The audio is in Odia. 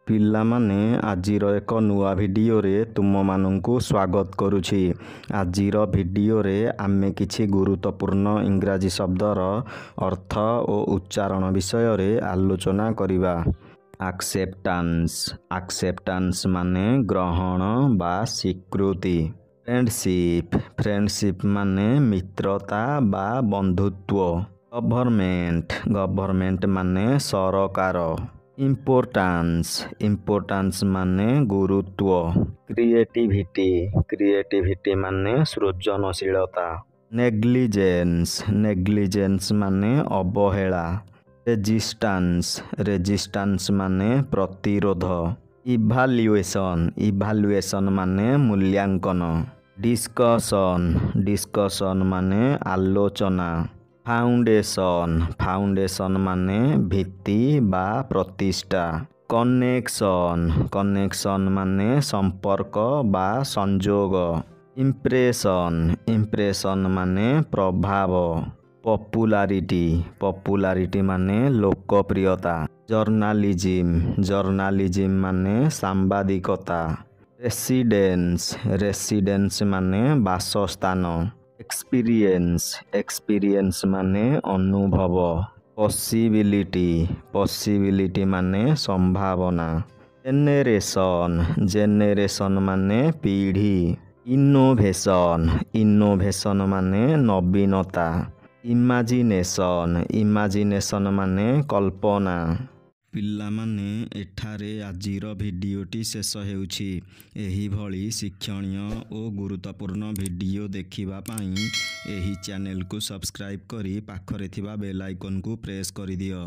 ପିଲାମାନେ ଆଜିର ଏକ ନୂଆ ଭିଡ଼ିଓରେ ତୁମମାନଙ୍କୁ ସ୍ୱାଗତ କରୁଛି। ଆଜିର ଭିଡ଼ିଓରେ ଆମେ କିଛି ଗୁରୁତ୍ୱପୂର୍ଣ୍ଣ ଇଂରାଜୀ ଶବ୍ଦର ଅର୍ଥ ଓ ଉଚ୍ଚାରଣ ବିଷୟରେ ଆଲୋଚନା କରିବା। ଆକ୍ସେପ୍ଟାନ୍ସ। ଆକ୍ସେପ୍ଟାନ୍ସ ମାନେ ଗ୍ରହଣ ବା ସ୍ୱୀକୃତି। ଫ୍ରେଣ୍ଡସିପ୍। ଫ୍ରେଣ୍ଡସିପ୍ ମାନେ ମିତ୍ରତା ବା ବନ୍ଧୁତ୍ୱ। ଗଭର୍ଣ୍ଣମେଣ୍ଟ। ଗଭର୍ଣ୍ଣମେଣ୍ଟ ମାନେ ସରକାର। ଇମ୍ପୋର୍ଟାନ୍ସ। ଇମ୍ପୋର୍ଟାନ୍ସ ମାନେ ଗୁରୁତ୍ୱ। କ୍ରିଏଟିଭିଟି। କ୍ରିଏଟିଭିଟି ମାନେ ସୃଜନଶୀଳତା। ନେଗ୍ଲିଜେନ୍ସ। ନେଗ୍ଲିଜେନ୍ସ ମାନେ ଅବହେଳା। ରେଜିଷ୍ଟାନ୍ସ। ରେଜିଷ୍ଟାନ୍ସ ମାନେ ପ୍ରତିରୋଧ। ଇଭାଲୁଏସନ୍। ଇଭାଲୁଏସନ୍ ମାନେ ମୂଲ୍ୟାଙ୍କନ। ଡିସ୍କସନ୍। ଡିସ୍କସନ୍ ମାନେ ଆଲୋଚନା। ଫାଉଣ୍ଡେସନ୍। ଫାଉଣ୍ଡେସନ୍ ମାନେ ଭିତ୍ତି ବା ପ୍ରତିଷ୍ଠା। କନେକ୍ସନ୍। କନେକ୍ସନ୍ ମାନେ ସମ୍ପର୍କ ବା ସଂଯୋଗ। ଇମ୍ପ୍ରେସନ୍। ଇମ୍ପ୍ରେସନ୍ ମାନେ ପ୍ରଭାବ। ପପୁଲାରିଟି। ପପୁଲାରିଟି ମାନେ ଲୋକପ୍ରିୟତା। ଜର୍ନାଲିଜିମ୍। ଜର୍ନାଲିଜିମ୍ ମାନେ ସାମ୍ବାଦିକତା। ରେସିଡେନ୍ସ। ରେସିଡେନ୍ସ ମାନେ ବାସସ୍ଥାନ। ଏକ୍ସପିରିଏନ୍ସ। ଏକ୍ସପିରିଏନ୍ସ ମାନେ ଅନୁଭବ। ପସିବିଲିଟି। ପସିବିଲିଟି ମାନେ ସମ୍ଭାବନା। ଜେନେରେସନ୍। ଜେନେରେସନ୍ ମାନେ ପିଢ଼ି। ଇନୋଭେସନ୍। ଇନୋଭେସନ୍ ମାନେ ନବୀନତା। ଇମାଜିନେସନ୍। ଇମାଜିନେସନ୍ ମାନେ କଳ୍ପନା। ପିଲାମାନେ, ଏଠାରେ ଆଜିର ଭିଡ଼ିଓଟି ଶେଷ ହେଉଛି। ଏହିଭଳି ଶିକ୍ଷଣୀୟ ଓ ଗୁରୁତ୍ୱପୂର୍ଣ୍ଣ ଭିଡ଼ିଓ ଦେଖିବା ପାଇଁ ଏହି ଚ୍ୟାନେଲକୁ ସବସ୍କ୍ରାଇବ୍ କରି ପାଖରେ ଥିବା ବେଲ୍ ଆଇକନ୍କୁ ପ୍ରେସ୍ କରିଦିଅ।